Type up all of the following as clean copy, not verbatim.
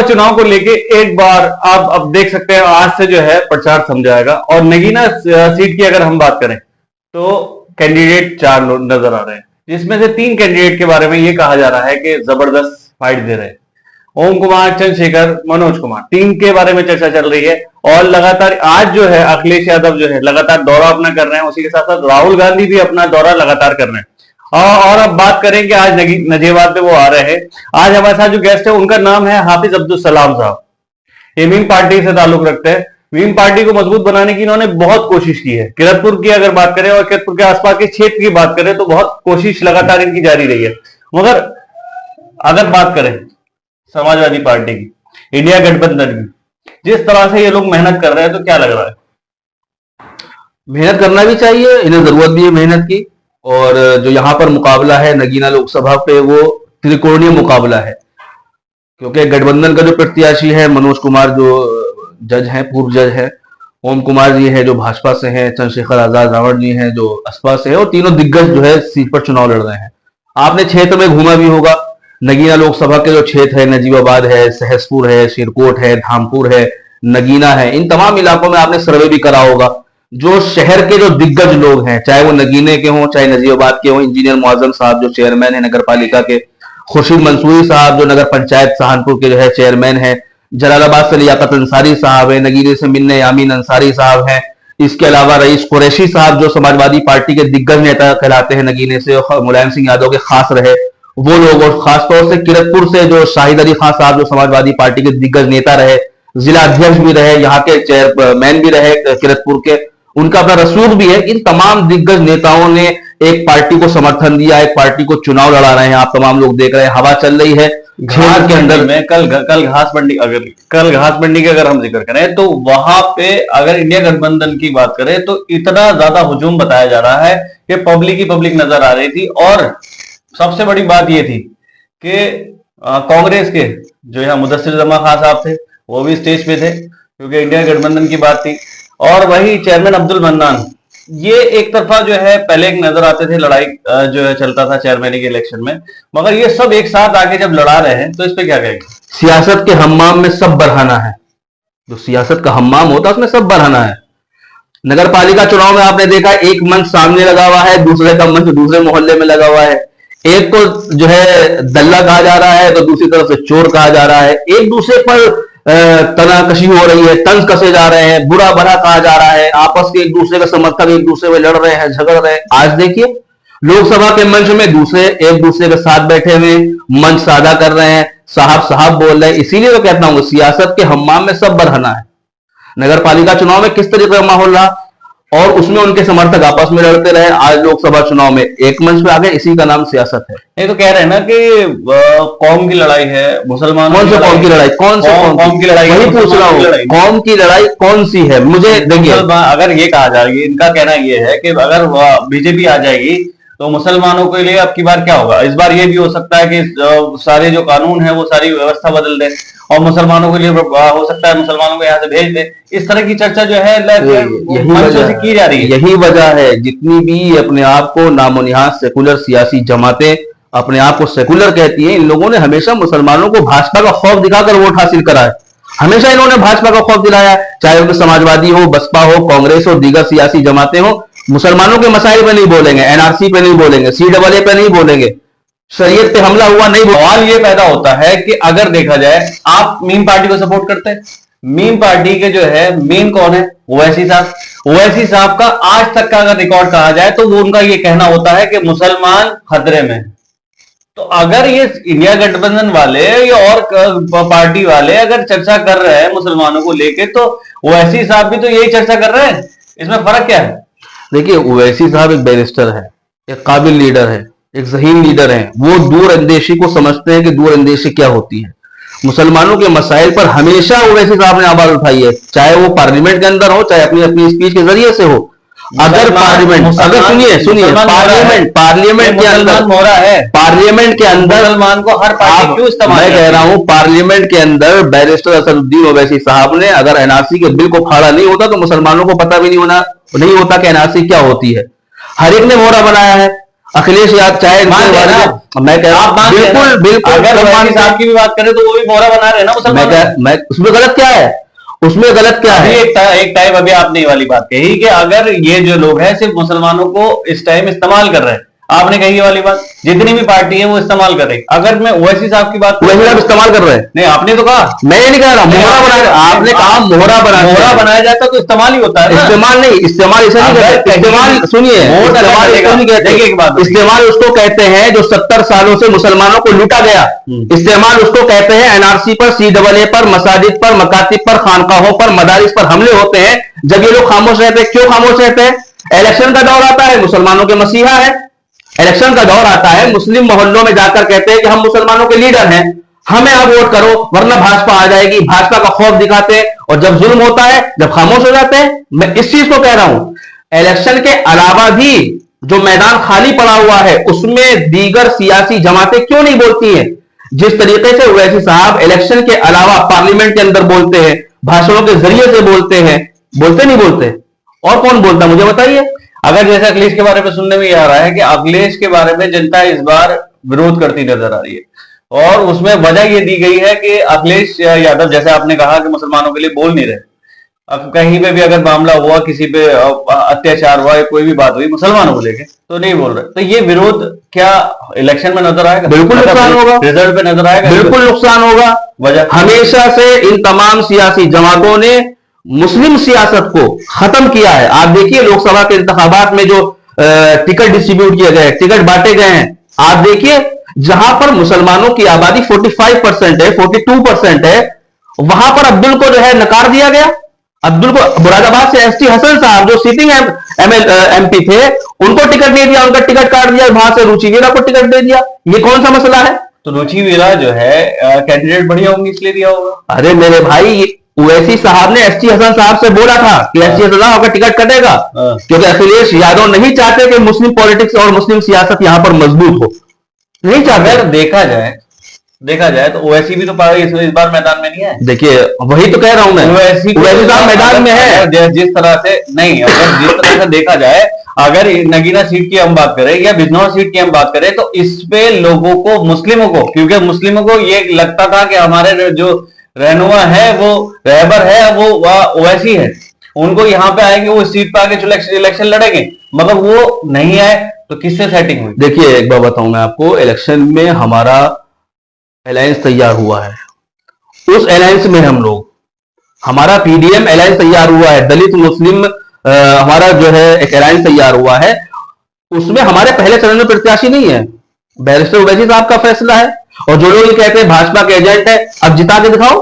चुनाव को लेके एक बार आप अब देख सकते हैं, आज से जो है प्रचार थम जाएगा। और नगीना सीट की अगर हम बात करें तो कैंडिडेट 4 लोग नजर आ रहे हैं, जिसमें से 3 कैंडिडेट के बारे में ये कहा जा रहा है कि जबरदस्त फाइट दे रहे हैं। ओम कुमार, चंद्रशेखर, मनोज कुमार, 3 के बारे में चर्चा चल रही है। और लगातार आज जो है अखिलेश यादव जो है लगातार दौरा अपना कर रहे हैं, उसी के साथ साथ राहुल गांधी भी अपना दौरा लगातार कर रहे हैं। और अब बात करें कि आज नजीबाद पे वो आ रहे हैं। आज हमारे साथ जो गेस्ट है उनका नाम है हाफिज अब्दुल सलाम साहब। ये मीम पार्टी से ताल्लुक रखते हैं। मीम पार्टी को मजबूत बनाने की इन्होंने बहुत कोशिश की है। किरतपुर की अगर बात करें और किरतपुर के आसपास के क्षेत्र की बात करें तो बहुत कोशिश लगातार इनकी जारी रही है। मगर अगर बात करें समाजवादी पार्टी की, इंडिया गठबंधन की, जिस तरह से ये लोग मेहनत कर रहे हैं, तो क्या लग रहा है? मेहनत करना भी चाहिए, इन्हें जरूरत भी है मेहनत की। और जो यहाँ पर मुकाबला है नगीना लोकसभा पे, वो त्रिकोणीय मुकाबला है, क्योंकि गठबंधन का जो प्रत्याशी है मनोज कुमार जो जज हैं, पूर्व जज है, ओम कुमार जी है जो भाजपा से हैं, चंद्रशेखर आजाद रावण जी हैं जो बसपा से है, और तीनों दिग्गज जो है सीट पर चुनाव लड़ रहे हैं। आपने क्षेत्र में घूमा भी होगा, नगीना लोकसभा के जो क्षेत्र है, नजीबाबाद है, सहसपुर है, शिरकोट है, धामपुर है, नगीना है, इन तमाम इलाकों में आपने सर्वे भी करा होगा। जो शहर के जो दिग्गज लोग हैं, चाहे वो नगीने के हों चाहे नजीबाबाद के हों, इंजीनियर मुआजम साहब जो चेयरमैन है नगर पालिका के, खुर्शीद मंसूरी साहब जो नगर पंचायत सहारनपुर के जो है चेयरमैन है, जलालाबाद से लियाकत अंसारी साहब है, नगीने से मिलने यामीन अंसारी साहब हैं, इसके अलावा रईस कुरैशी साहब जो समाजवादी पार्टी के दिग्गज नेता कहलाते हैं नगीने से, मुलायम सिंह यादव के खास रहे वो लोग, और खासतौर से किरतपुर से जो शाहिद अली खान साहब जो समाजवादी पार्टी के दिग्गज नेता रहे, जिला अध्यक्ष भी रहे, यहाँ के चेयरमैन भी रहे किरतपुर के, उनका अपना रसूख भी है। इन तमाम दिग्गज नेताओं ने एक पार्टी को समर्थन दिया, एक पार्टी को चुनाव लड़ा रहे हैं। आप तमाम लोग देख रहे हैं, हवा चल रही है घास के अंदर में। कल घास मंडी की अगर हम जिक्र करें तो वहां पे अगर इंडिया गठबंधन की बात करें तो इतना ज्यादा हुजूम बताया जा रहा है कि पब्लिक ही पब्लिक नजर आ रही थी। और सबसे बड़ी बात ये थी कि कांग्रेस के जो यहाँ मुदस्सिर जमा खान साहब थे वो भी स्टेज पे थे, क्योंकि इंडिया गठबंधन की बात थी। और वही चेयरमैन अब्दुल मन्नान, ये एक तरफा जो है पहले एक नजर आते थे, लड़ाई जो है चलता था चेयरमैन के इलेक्शन में, मगर ये सब एक साथ आके जब लड़ा रहे हैं तो इस पे क्या कहेंगे? सियासत के हम्माम में सब बरहाना है, जो सियासत का हम्माम होता है उसमें सब बरहाना है। नगर पालिका चुनाव में आपने देखा एक मंच सामने लगा हुआ है, दूसरे का मंच दूसरे मोहल्ले में लगा हुआ है, एक को जो है दल्ला कहा जा रहा है तो दूसरी तरफ से चोर कहा जा रहा है, एक दूसरे पर तनाकशी हो रही है, तंज कसे जा रहे हैं, बुरा भला कहा जा रहा है, आपस के एक दूसरे का समर्थक एक दूसरे में लड़ रहे हैं, झगड़ रहे हैं। आज देखिए लोकसभा के मंच में दूसरे एक दूसरे के साथ बैठे हुए मंच साझा कर रहे हैं, साहब साहब बोल रहे हैं। इसीलिए तो कहता हूं सियासत के हम्माम में सब बरहना है। नगर पालिका चुनाव में किस तरीके का माहौल रहा और उसमें उनके समर्थक आपस में लड़ते रहे, आज लोकसभा चुनाव में एक मंच पे आ गए, इसी का नाम सियासत है। ये तो कह रहे हैं ना कि कौम की लड़ाई है, मुसलमान कौन से कौम की लड़ाई, कौन से कौम की लड़ाई, वही पूछ रहा हूँ, कौम की लड़ाई कौन सी है? मुझे देखिए, अगर ये कहा जाएगी, इनका कहना ये है कि अगर बीजेपी आ जाएगी तो मुसलमानों के लिए अब की बार क्या होगा? इस बार ये भी हो सकता है कि सारे जो कानून है वो सारी व्यवस्था बदल दे और मुसलमानों के लिए हो सकता है मुसलमानों को यहाँ से भेज दे। इस तरह की चर्चा जो है मंचों से की जा रही है। यही वजह है जितनी भी अपने आप को नामोनिहाद सेकुलर सियासी जमातें अपने आप को सेकुलर कहती हैं, इन लोगों ने हमेशा मुसलमानों को भाजपा का खौफ दिखाकर वोट हासिल करा है। हमेशा इन्होंने भाजपा का खौफ दिलाया, चाहे उनके समाजवादी हो, बसपा हो, कांग्रेस हो, दीगर सियासी जमातें हो। मुसलमानों के मसाइल पे नहीं बोलेंगे, एनआरसी पे नहीं बोलेंगे, CAA पे नहीं बोलेंगे, शरीयत पे हमला हुआ नहीं। सवाल ये पैदा होता है कि अगर देखा जाए, आप मीम पार्टी को सपोर्ट करते हैं, मीम पार्टी के जो है मेन कौन है? ओवैसी साहब। ओवैसी साहब का आज तक का अगर रिकॉर्ड कहा जाए तो वो उनका ये कहना होता है कि मुसलमान खतरे में। तो अगर ये इंडिया गठबंधन वाले या और पार्टी वाले अगर चर्चा कर रहे हैं मुसलमानों को लेके, तो ओवैसी साहब भी तो यही चर्चा कर रहे हैं। इसमें फर्क क्या है? देखिए, ओवैसी साहब एक बैरिस्टर है, एक काबिल लीडर है, एक ज़हीन लीडर है। वो दूर अंदेशी को समझते हैं कि दूर अंदेशी क्या होती है। मुसलमानों के मसाइल पर हमेशा ओवैसी साहब ने आवाज उठाई है, चाहे वो पार्लियामेंट के अंदर हो, चाहे अपनी अपनी स्पीच के जरिए से हो। अगर पार्लियामेंट, अगर सुनिए पार्लियामेंट के अंदर हो रहा है, पार्लियामेंट के अंदर मुसलमान को हर पार्टी क्यों इस्तेमाल? मैं कह रहा हूं पार्लियामेंट के अंदर बैरिस्टर असदुद्दीन ओवैसी साहब ने अगर एनआरसी के बिल को फाड़ा नहीं होता तो मुसलमानों को पता भी नहीं होता कि एनआरसी क्या होती है। हर एक ने मोहरा बनाया है। अखिलेश यादव चाहे मैं कह रहा हूं बिल्कुल बिल्कुल अगर ओवैसी साहब की भी बात करें तो वो भी मोहरा बना रहे हैं ना मुसलमान। मैं उसमें गलत क्या है, उसमें गलत क्या है? एक टाइम अभी आपने ये वाली बात कही कि अगर ये जो लोग हैं सिर्फ मुसलमानों को इस टाइम इस्तेमाल कर रहे हैं, आपने कही ये वाली बात, जितनी भी पार्टी है वो इस्तेमाल कर रही। अगर मैं ओवैसी साहब की बात, ओवैसी साहब इस्तेमाल कर रहे हैं? नहीं, आपने तो कहा, मैं ये नहीं कह रहा मोहरा बनाया, आपने कहा मोहरा बनाया जाता तो इस्तेमाल ही होता है। इस्तेमाल नहीं, इस्तेमाल ऐसा नहीं कहते, इस्तेमाल सुनिए, इस्तेमाल उसको कहते हैं जो 70 सालों से मुसलमानों को लूटा गया। इस्तेमाल उसको कहते हैं एनआरसी पर, CAA पर, मसाजिद पर, मकातिब पर, खानकाहों पर, मदारिस पर हमले होते हैं जब ये लोग खामोश रहते हैं। क्यों खामोश रहते हैं? इलेक्शन का दौर आता है, मुसलमानों के मसीहा है, इलेक्शन का दौर आता है, मुस्लिम मोहल्लों में जाकर कहते हैं कि हम मुसलमानों के लीडर हैं, हमें अब वोट करो वरना भाजपा आ जाएगी, भाजपा का खौफ दिखाते हैं, और जब जुल्म होता है, जब खामोश हो जाते हैं। मैं इस चीज को कह रहा हूं, इलेक्शन के अलावा भी जो मैदान खाली पड़ा हुआ है उसमें दीगर सियासी जमातें क्यों नहीं बोलती हैं? जिस तरीके से ओवैसी साहब इलेक्शन के अलावा पार्लियामेंट के अंदर बोलते हैं, भाषणों के जरिए से बोलते हैं, बोलते नहीं बोलते? और कौन बोलता मुझे बताइए। अगर जैसे अखिलेश के बारे में सुनने में आ रहा है कि अखिलेश के बारे में जनता इस बार विरोध करती नजर आ रही है, और उसमें वजह ये दी गई है कि अखिलेश यादव, जैसे आपने कहा कि मुसलमानों के लिए बोल नहीं रहे, अब कहीं पे भी अगर मामला हुआ, किसी पे अत्याचार हुआ, कोई भी बात हुई मुसलमानों को लेके, तो नहीं बोल रहे, तो ये विरोध क्या इलेक्शन में नजर आएगा? बिल्कुल नुकसान होगा, रिजल्ट पे नजर आएगा, बिल्कुल नुकसान होगा। वजह हमेशा से इन तमाम सियासी जमातों ने मुस्लिम सियासत को खत्म किया है। आप देखिए लोकसभा के इंतखाबात में जो टिकट डिस्ट्रीब्यूट किए गए, टिकट बांटे गए हैं, आप देखिए जहां पर मुसलमानों की आबादी 45% है, 42% है, वहां पर अब्दुल को जो है नकार दिया गया। अब्दुल को मुरादाबाद से एसटी हसन साहब जो सिटिंग MP थे, उनको टिकट नहीं दिया, उनका टिकट काट दिया, वहां से रुचि वीरा को टिकट दे दिया। ये कौन सा मसला है? तो रुचि वीरा जो है कैंडिडेट बढ़िया होंगे इसलिए दिया होगा। अरे मेरे भाई, ओवैसी साहब ने एसटी हसन साहब से बोला था कि एसटी हसन साहब का टिकट कटेगा, क्योंकि अखिलेश यादव नहीं चाहते कि मुस्लिम पॉलिटिक्स और मुस्लिम सियासत यहां पर मजबूत हो, नहीं चाहते। अगर देखा जाए तो ओवैसी भी तो इस बार मैदान में नहीं है। देखिए वही तो कह रहा हूं मैं, ओवैसी साहब मैदान में है। जिस तरह से नहीं, अगर जिस तरह से देखा जाए, अगर नगीना सीट की हम बात करें या बिजनौर सीट की हम बात करें, तो इस पे लोगों को, मुस्लिमों को, क्योंकि मुस्लिमों को ये लगता था कि हमारे जो रहनुमा है, वो रहबर है, वो ओवैसी है, उनको यहाँ पे आएंगे, वो इस सीट पे आके इलेक्शन लड़ेंगे, मगर वो नहीं आए, तो किससे सेटिंग हुई? देखिए एक बात बताऊं मैं आपको, इलेक्शन में हमारा अलायंस तैयार हुआ है, उस अलायंस में हम लोग, हमारा PDM अलायंस तैयार हुआ है, दलित मुस्लिम हमारा जो है एक अलायंस तैयार हुआ है, उसमें हमारे पहले चरण में प्रत्याशी नहीं है, बैरिस्टर ओवैसी साहब का फैसला है। और जो लोग ये कहते हैं भाजपा के एजेंट है, अब जिता के दिखाओ,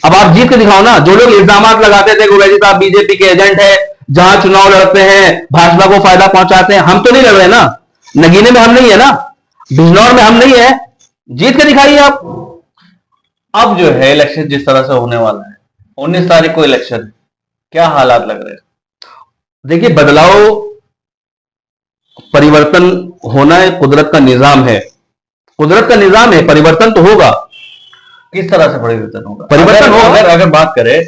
अब आप जीत के दिखाओ ना। जो लोग इल्जाम लगाते थे कि ओवैसी साहब बीजेपी के एजेंट है, जहां चुनाव लड़ते हैं भाजपा को फायदा पहुंचाते हैं, हम तो नहीं लड़ रहे ना, नगीने में हम नहीं है ना, बिजनौर में हम नहीं है, जीत के दिखाइए आप। अब जो है इलेक्शन जिस तरह से होने वाला है, 19 तारीख को इलेक्शन, क्या हालात लग रहे हैं? देखिए बदलाव, परिवर्तन होना है, कुदरत का निजाम है, कुदरत का निजाम है, परिवर्तन तो होगा। किस तरह से परिवर्तन होगा? परिवर्तन होगा। अगर बात करें,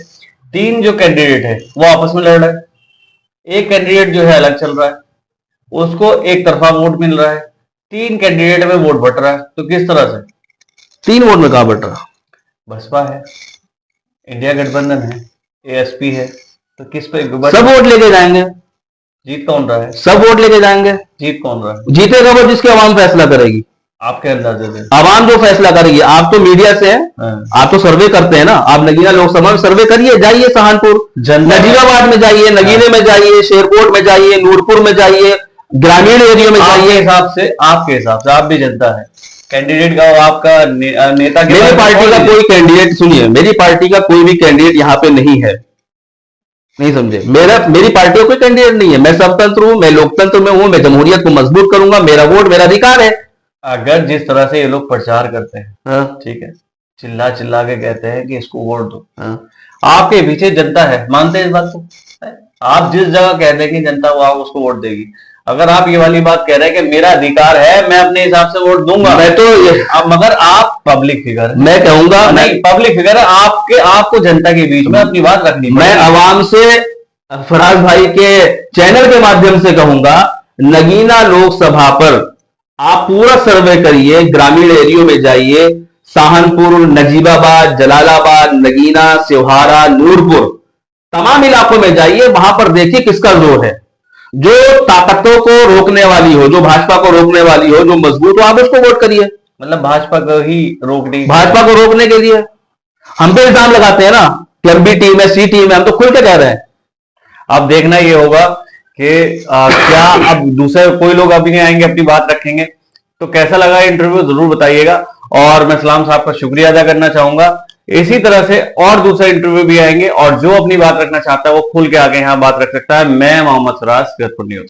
3 जो कैंडिडेट है वो आपस में लड़ रहे हैं, एक कैंडिडेट जो है अलग चल रहा है, उसको एक तरफा वोट मिल रहा है, 3 कैंडिडेट में वोट बट रहा है, तो किस तरह से? 3 वोट में कहां बट रहा? बसपा है, इंडिया गठबंधन है, ASP है, तो किस पे सब वोट लेके जाएंगे? जीत कौन रहा है? सब वोट लेके जाएंगे। जीत कौन रहा है? जीतेगा वो जिसके आवाम फैसला करेगी। आपके अंदाजे से आवाम जो फैसला करेगी। आप तो मीडिया से हैं, आप तो सर्वे करते हैं ना, आप नगीना लोकसभा में सर्वे करिए, जाइए सहारनपुर, नजीराबाद में जाइए, नगीने में जाइए, शेरकोट में जाइए, नूरपुर में जाइए, ग्रामीण एरिया में जाइए। आपके हिसाब से आप भी जनता है, कैंडिडेट का आपका नेता, मेरी पार्टी का कोई कैंडिडेट, सुनिए, मेरी पार्टी का कोई भी कैंडिडेट यहाँ पे नहीं है, नहीं समझे, मेरी पार्टी का कोई कैंडिडेट नहीं है। मैं स्वतंत्र हूं, मैं लोकतंत्र में हूं, मैं जमहूरियत को मजबूत करूंगा, मेरा वोट मेरा अधिकार है। अगर जिस तरह से ये लोग प्रचार करते हैं, ठीक है, चिल्ला चिल्ला के कहते हैं कि इसको वोट दो, आपके पीछे जनता है, मानते हैं इस बात को? आप जिस जगह कहते हैं कि जनता वो उसको वोट देगी, अगर आप ये वाली बात कह रहे हैं कि मेरा अधिकार है, मैं अपने हिसाब से वोट दूंगा, मैं तो मगर आप पब्लिक फिगर, मैं कहूंगा नहीं, पब्लिक फिगर है, आपको जनता के बीच में अपनी बात रखनी। मैं आवाम से, फराज भाई के चैनल के माध्यम से कहूंगा, नगीना लोकसभा पर आप पूरा सर्वे करिए, ग्रामीण एरियो में जाइए, सहारनपुर, नजीबाबाद, जलालाबाद, नगीना, सिवहारा, नूरपुर, तमाम इलाकों में जाइए, वहां पर देखिए किसका जोर है। जो ताकतों को रोकने वाली हो, जो भाजपा को रोकने वाली हो, जो मजबूत हो, आप उसको वोट करिए। मतलब भाजपा को ही रोकने, भाजपा को रोकने के लिए हम पे इल्जाम लगाते हैं ना कि हम बी टीम है, सी टीम है, हम तो खुल के कह रहे हैं। अब देखना ये होगा कि क्या अब दूसरे कोई लोग अभी नहीं आएंगे, अपनी बात रखेंगे। तो कैसा लगा इंटरव्यू जरूर बताइएगा, और मैं सलाम साहब का शुक्रिया अदा करना चाहूंगा। इसी तरह से और दूसरे इंटरव्यू भी आएंगे, और जो अपनी बात रखना चाहता है वो खुल के आगे यहाँ बात रख सकता है। मैं मोहम्मद सराज, न्यूज।